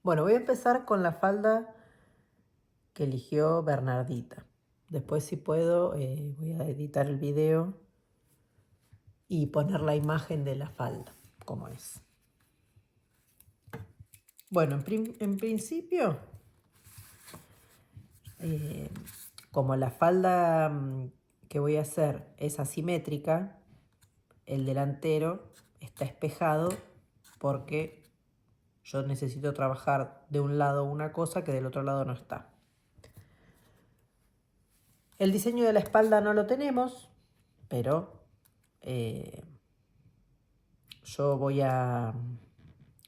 Bueno, voy a empezar con la falda que eligió Bernardita. Después, si puedo, voy a editar el video y poner la imagen de la falda, como es. Bueno, en principio, eh, como la falda que voy a hacer es asimétrica, el delantero está espejado porque yo necesito trabajar de un lado una cosa que del otro lado no está. El diseño de la espalda no lo tenemos, pero yo voy a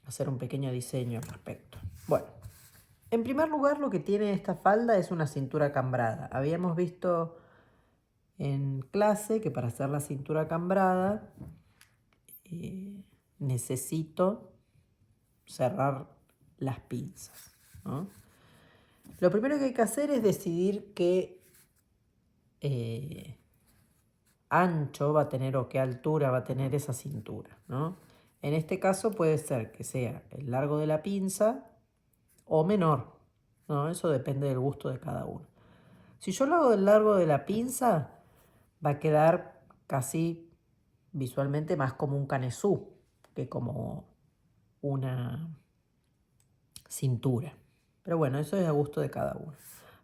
hacer un pequeño diseño al respecto. Bueno, en primer lugar lo que tiene esta falda es una cintura cambrada. Habíamos visto en clase que para hacer la cintura cambrada necesito cerrar las pinzas, ¿no? Lo primero que hay que hacer es decidir qué ancho va a tener o qué altura va a tener esa cintura, ¿no? En este caso puede ser que sea el largo de la pinza o menor, ¿no? Eso depende del gusto de cada uno. Si yo lo hago del largo de la pinza, va a quedar casi visualmente más como un canesú que como una cintura. Pero bueno, eso es a gusto de cada uno.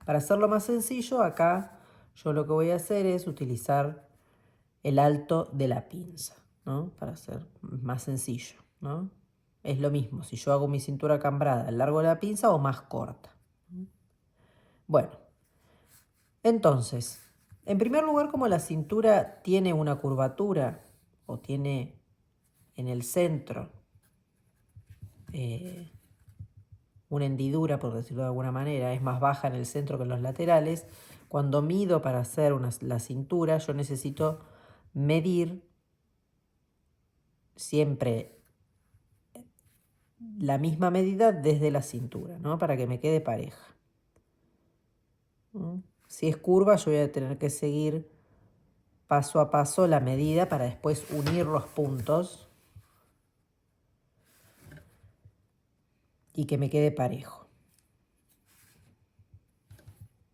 Para hacerlo más sencillo, acá yo lo que voy a hacer es utilizar el alto de la pinza, ¿no? Para hacer más sencillo, ¿no? Es lo mismo si yo hago mi cintura cambrada al largo de la pinza o más corta. Bueno, entonces, en primer lugar, como la cintura tiene una curvatura o tiene en el centro una hendidura, por decirlo de alguna manera, es más baja en el centro que en los laterales, cuando mido para hacer la cintura, yo necesito medir siempre la misma medida desde la cintura, ¿no? Para que me quede pareja. ¿No? Si es curva, yo voy a tener que seguir paso a paso la medida para después unir los puntos y que me quede parejo.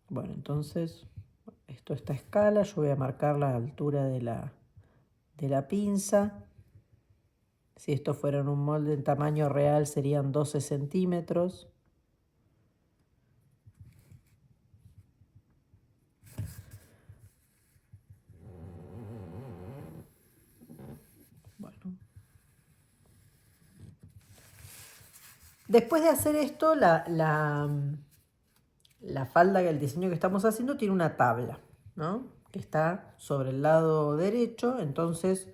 Bueno, entonces, esto está a escala, yo voy a marcar la altura de la pinza. Si esto fuera en un molde en tamaño real serían 12 centímetros. Bueno. Después de hacer esto, la falda, el diseño que estamos haciendo tiene una tabla, ¿no? Que está sobre el lado derecho. Entonces,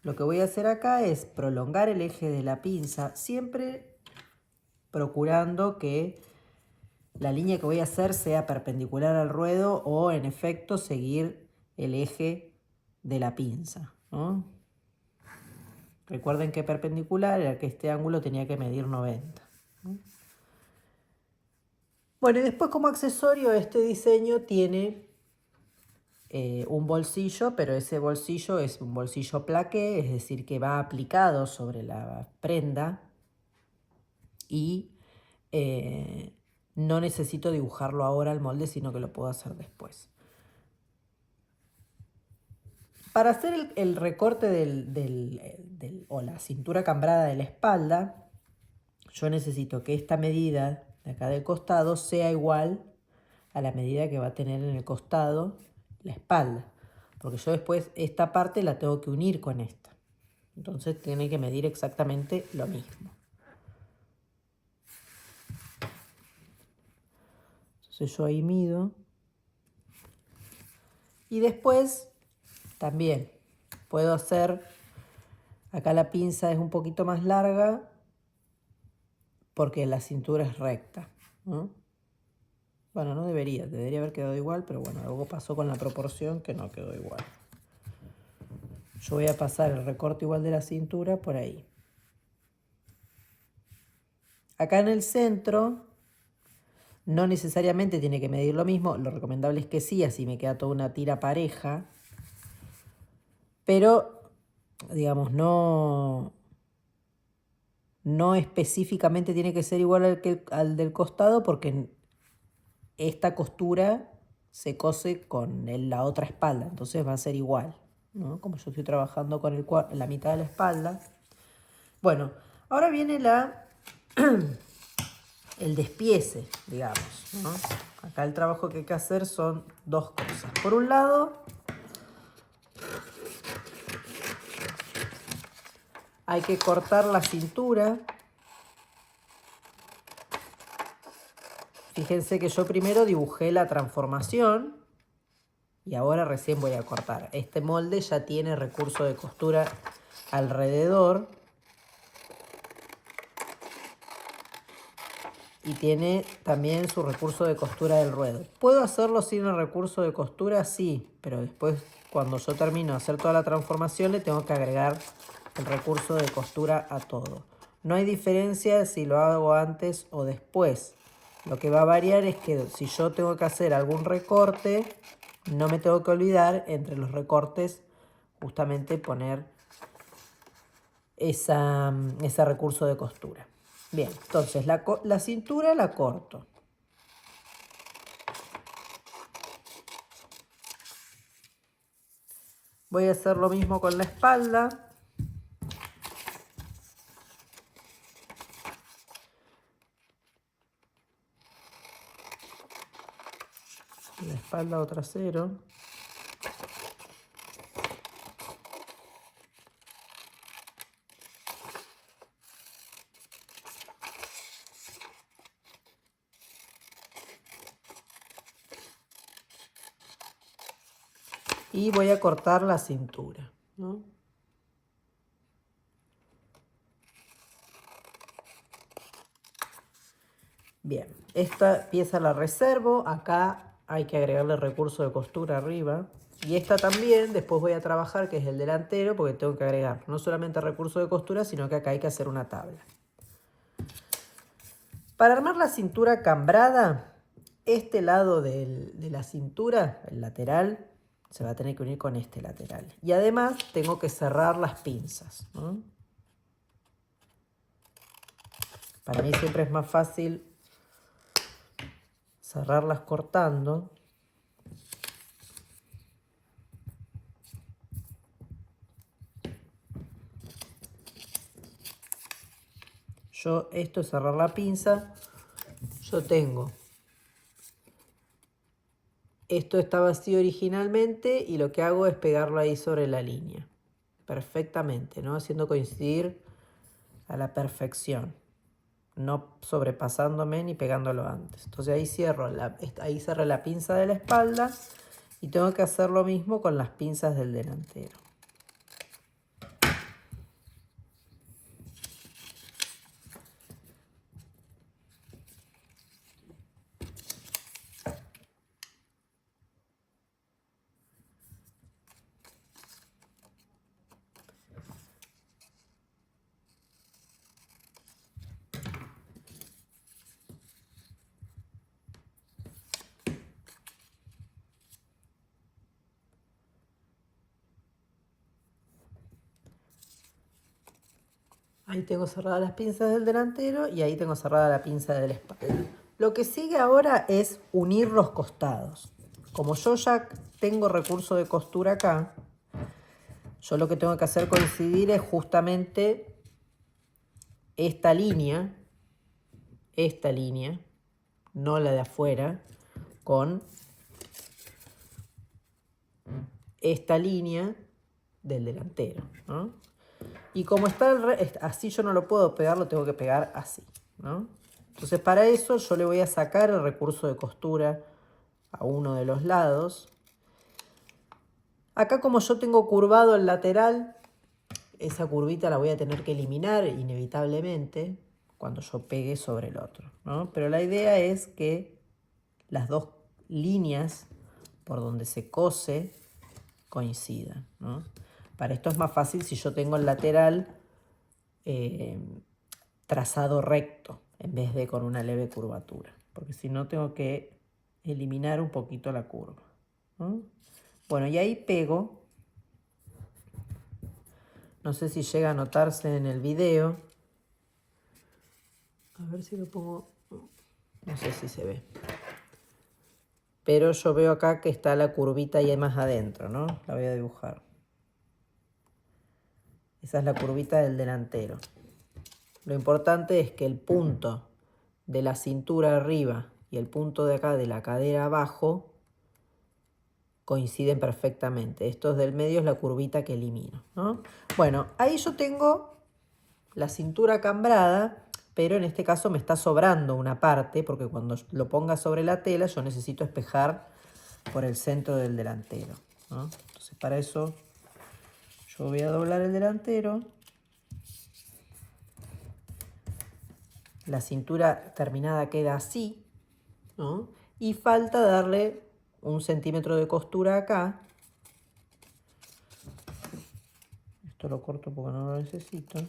lo que voy a hacer acá es prolongar el eje de la pinza, siempre procurando que la línea que voy a hacer sea perpendicular al ruedo o en efecto seguir el eje de la pinza, ¿no? Recuerden que perpendicular era que este ángulo tenía que medir 90, ¿no? Bueno, y después como accesorio este diseño tiene un bolsillo, pero ese bolsillo es un bolsillo plaqué, es decir, que va aplicado sobre la prenda y no necesito dibujarlo ahora al molde, sino que lo puedo hacer después. Para hacer el recorte o la cintura cambrada de la espalda, yo necesito que esta medida de acá del costado sea igual a la medida que va a tener en el costado la espalda. Porque yo después esta parte la tengo que unir con esta. Entonces tiene que medir exactamente lo mismo. Entonces yo ahí mido. Y después también puedo hacer, acá la pinza es un poquito más larga porque la cintura es recta, ¿no? Bueno, no debería haber quedado igual, pero bueno, algo pasó con la proporción que no quedó igual. Yo voy a pasar el recorte igual de la cintura por ahí. Acá en el centro no necesariamente tiene que medir lo mismo, lo recomendable es que sí, así me queda toda una tira pareja, pero digamos, no No específicamente tiene que ser igual al del costado porque esta costura se cose con la otra espalda, entonces va a ser igual, ¿no? Como yo estoy trabajando con la mitad de la espalda. Bueno, ahora viene el despiece, digamos, ¿no? Acá el trabajo que hay que hacer son dos cosas. Por un lado, hay que cortar la cintura. Fíjense que yo primero dibujé la transformación y ahora recién voy a cortar. Este molde ya tiene recurso de costura alrededor y tiene también su recurso de costura del ruedo. ¿Puedo hacerlo sin el recurso de costura? Sí, pero después cuando yo termino de hacer toda la transformación le tengo que agregar el recurso de costura a todo. No hay diferencia si lo hago antes o después. Lo que va a variar es que si yo tengo que hacer algún recorte, no me tengo que olvidar entre los recortes justamente poner ese recurso de costura. Bien, entonces la cintura la corto. Voy a hacer lo mismo con la espalda. La espalda o trasero. Y voy a cortar la cintura, ¿no? Bien, esta pieza la reservo. Acá hay que agregarle recurso de costura arriba. Y esta también, después voy a trabajar, que es el delantero, porque tengo que agregar no solamente recurso de costura, sino que acá hay que hacer una tabla. Para armar la cintura cambrada, este lado de la cintura, el lateral, se va a tener que unir con este lateral. Y además tengo que cerrar las pinzas, ¿no? Para mí siempre es más fácil cerrarlas cortando. Esto es cerrar la pinza. Yo tengo. Esto está vacío originalmente y lo que hago es pegarlo ahí sobre la línea. Perfectamente, ¿no? Haciendo coincidir a la perfección. No sobrepasándome ni pegándolo antes. Entonces ahí ahí cerré la pinza de la espalda y tengo que hacer lo mismo con las pinzas del delantero. Ahí tengo cerradas las pinzas del delantero y ahí tengo cerrada la pinza de la espalda. Lo que sigue ahora es unir los costados. Como yo ya tengo recurso de costura acá, yo lo que tengo que hacer coincidir es justamente esta línea, no la de afuera, con esta línea del delantero, ¿no? Y como está así yo no lo puedo pegar, lo tengo que pegar así, ¿no? Entonces para eso yo le voy a sacar el recurso de costura a uno de los lados. Acá como yo tengo curvado el lateral, esa curvita la voy a tener que eliminar inevitablemente cuando yo pegue sobre el otro, ¿no? Pero la idea es que las dos líneas por donde se cose coincidan, ¿no? Para esto es más fácil si yo tengo el lateral trazado recto en vez de con una leve curvatura, porque si no tengo que eliminar un poquito la curva, ¿no? Bueno, y ahí pego. No sé si llega a notarse en el video, A ver si lo pongo, no sé si se ve. Pero yo veo acá que está la curvita ahí más adentro, ¿no? La voy a dibujar. Esa es la curvita del delantero. Lo importante es que el punto de la cintura arriba y el punto de acá de la cadera abajo coinciden perfectamente. Esto del medio es la curvita que elimino, ¿no? Bueno, ahí yo tengo la cintura cambrada, pero en este caso me está sobrando una parte, porque cuando lo ponga sobre la tela yo necesito espejar por el centro del delantero, ¿no? Entonces para eso yo voy a doblar el delantero. La cintura terminada queda así, ¿no? Y falta darle 1 centímetro de costura acá. Esto lo corto porque no lo necesito.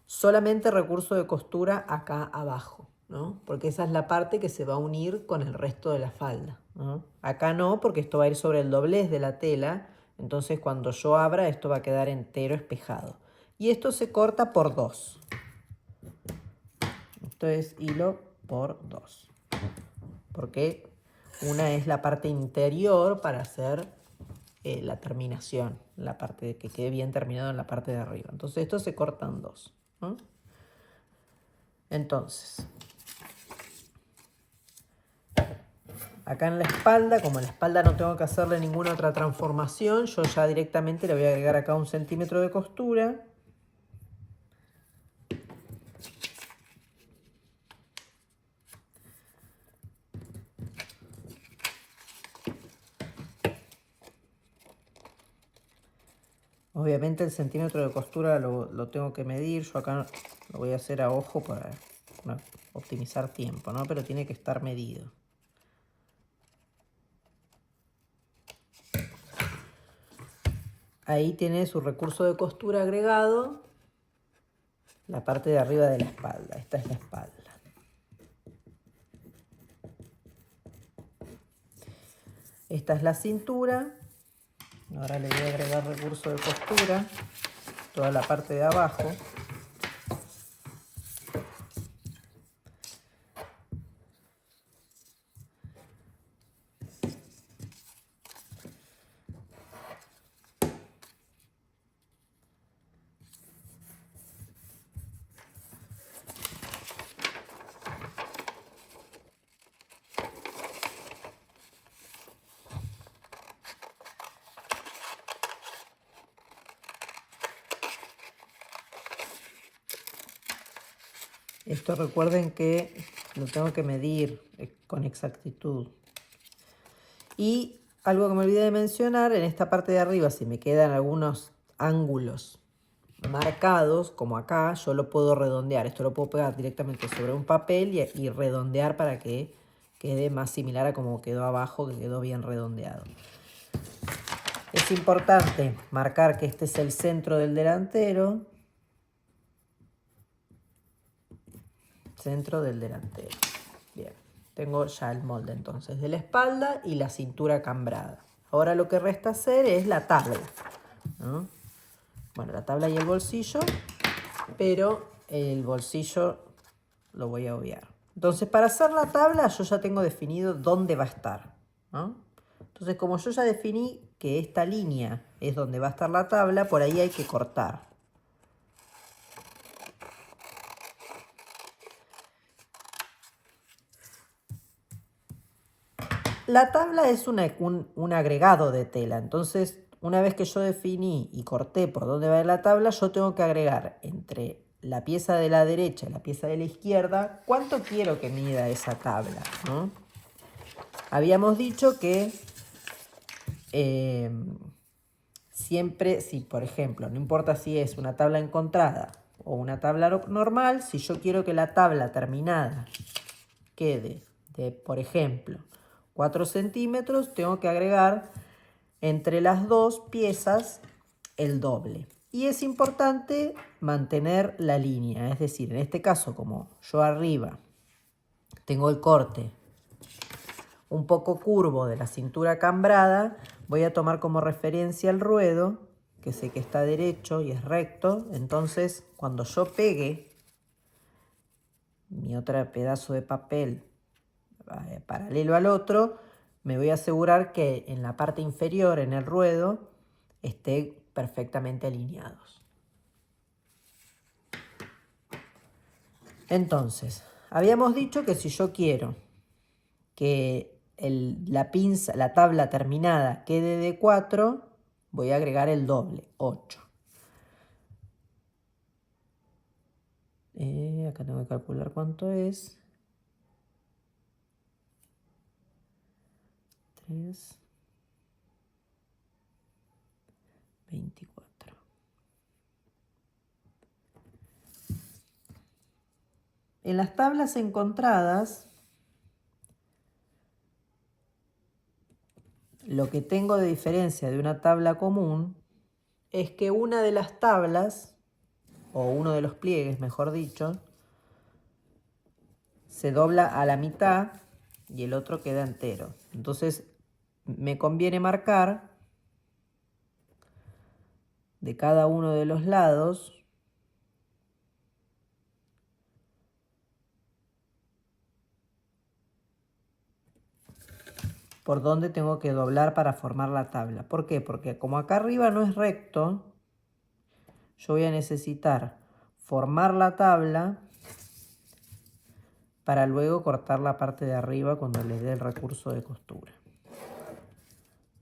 Solamente recurso de costura acá abajo, ¿no? Porque esa es la parte que se va a unir con el resto de la falda, ¿no? Acá no, porque esto va a ir sobre el doblez de la tela. Entonces cuando yo abra esto va a quedar entero espejado. Y esto se corta por 2. Esto es hilo por 2. Porque una es la parte interior para hacer la terminación, la parte de que quede bien terminado en la parte de arriba. Entonces esto se corta en 2, ¿no? Entonces, acá en la espalda, como en la espalda no tengo que hacerle ninguna otra transformación, yo ya directamente le voy a agregar acá 1 centímetro de costura. Obviamente el centímetro de costura lo tengo que medir. Yo acá lo voy a hacer a ojo para optimizar tiempo, ¿no? Pero tiene que estar medido. Ahí tiene su recurso de costura agregado, la parte de arriba de la espalda. Esta es la espalda. Esta es la cintura. Ahora le voy a agregar recurso de costura, toda la parte de abajo. Esto recuerden que lo tengo que medir con exactitud. Y algo que me olvidé de mencionar, en esta parte de arriba, si me quedan algunos ángulos marcados, como acá, yo lo puedo redondear. Esto lo puedo pegar directamente sobre un papel y redondear para que quede más similar a como quedó abajo, que quedó bien redondeado. Es importante marcar que este es el centro del delantero. Centro del delantero. Bien, tengo ya el molde entonces de la espalda y la cintura cambrada. Ahora lo que resta hacer es la tabla, ¿no? Bueno, la tabla y el bolsillo, pero el bolsillo lo voy a obviar. Entonces, para hacer la tabla yo ya tengo definido dónde va a estar, ¿no? Entonces, como yo ya definí que esta línea es donde va a estar la tabla, por ahí hay que cortar. La tabla es un agregado de tela, entonces una vez que yo definí y corté por dónde va la tabla, yo tengo que agregar entre la pieza de la derecha y la pieza de la izquierda cuánto quiero que mida esa tabla, ¿no? Habíamos dicho que siempre, si por ejemplo, no importa si es una tabla encontrada o una tabla normal, si yo quiero que la tabla terminada quede de, por ejemplo, 4 centímetros, tengo que agregar entre las dos piezas el doble. Y es importante mantener la línea, es decir, en este caso, como yo arriba tengo el corte un poco curvo de la cintura cambrada, voy a tomar como referencia el ruedo, que sé que está derecho y es recto. Entonces, cuando yo pegue mi otro pedazo de papel paralelo al otro, me voy a asegurar que en la parte inferior, en el ruedo, esté perfectamente alineados. Entonces, habíamos dicho que si yo quiero que la tabla terminada quede de 4, voy a agregar el doble, 8. Acá tengo que calcular cuánto es. 3, 24. En las tablas encontradas, lo que tengo de diferencia de una tabla común es que una de las tablas, o uno de los pliegues, mejor dicho, se dobla a la mitad y el otro queda entero. Entonces, me conviene marcar de cada uno de los lados por dónde tengo que doblar para formar la tabla. ¿Por qué? Porque como acá arriba no es recto, yo voy a necesitar formar la tabla para luego cortar la parte de arriba cuando le dé el recurso de costura,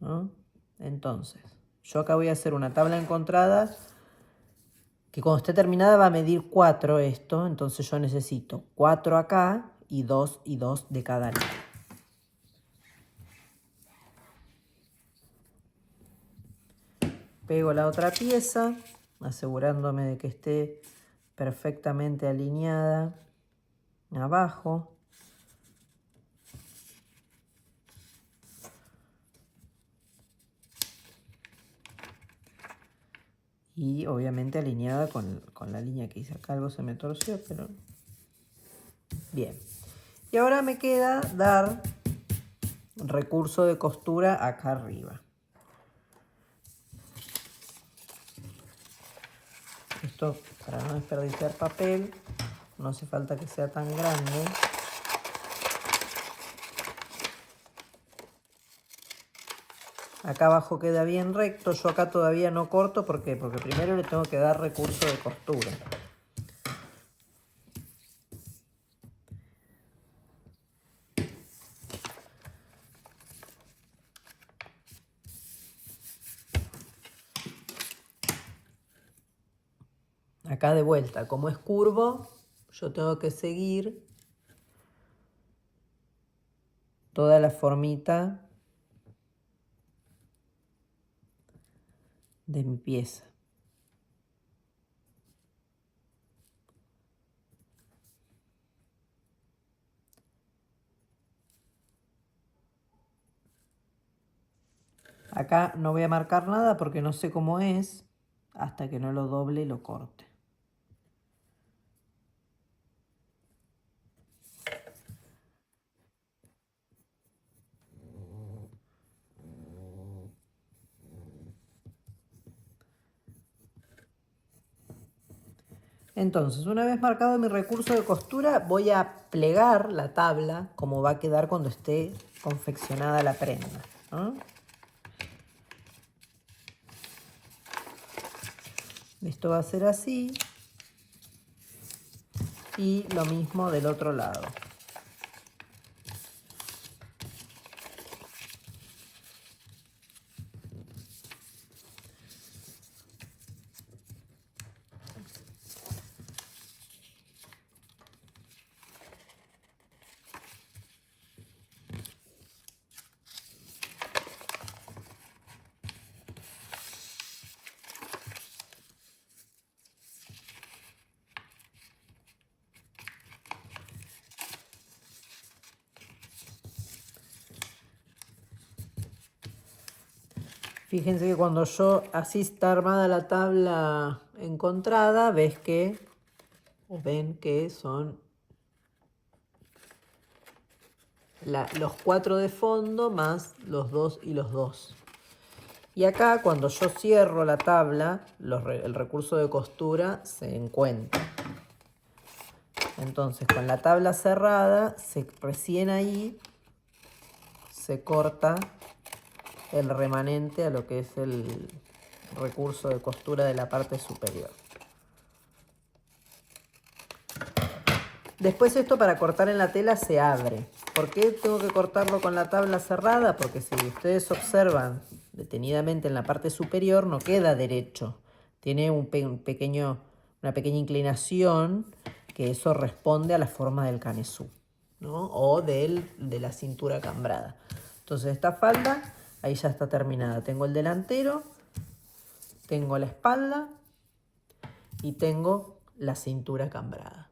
¿no? Entonces, yo acá voy a hacer una tabla encontrada que cuando esté terminada va a medir 4 esto, entonces yo necesito 4 acá y 2 de cada lado. Pego la otra pieza, asegurándome de que esté perfectamente alineada abajo. Y obviamente alineada con la línea que hice acá. Algo se me torció, pero bien. Y ahora me queda dar recurso de costura acá arriba. Esto, para no desperdiciar papel, no hace falta que sea tan grande. Acá abajo queda bien recto. Yo acá todavía no corto. ¿Por qué? Porque primero le tengo que dar recurso de costura. Acá de vuelta, como es curvo, yo tengo que seguir toda la formita de mi pieza. Acá no voy a marcar nada porque no sé cómo es hasta que no lo doble y lo corte. Entonces, una vez marcado mi recurso de costura, voy a plegar la tabla como va a quedar cuando esté confeccionada la prenda, ¿no? Esto va a ser así. Y lo mismo del otro lado. Fíjense que cuando yo así está armada la tabla encontrada, ven que son los 4 de fondo más los 2 y los 2. Y acá cuando yo cierro la tabla, el recurso de costura se encuentra. Entonces con la tabla cerrada, recién ahí se corta el remanente a lo que es el recurso de costura de la parte superior. Después esto para cortar en la tela se abre. ¿Por qué tengo que cortarlo con la tabla cerrada? Porque si ustedes observan detenidamente en la parte superior no queda derecho. Tiene una pequeña inclinación que eso responde a la forma del canesú, ¿no? O de la cintura cambrada. Entonces esta falda ahí ya está terminada. Tengo el delantero, tengo la espalda y tengo la cintura cambrada.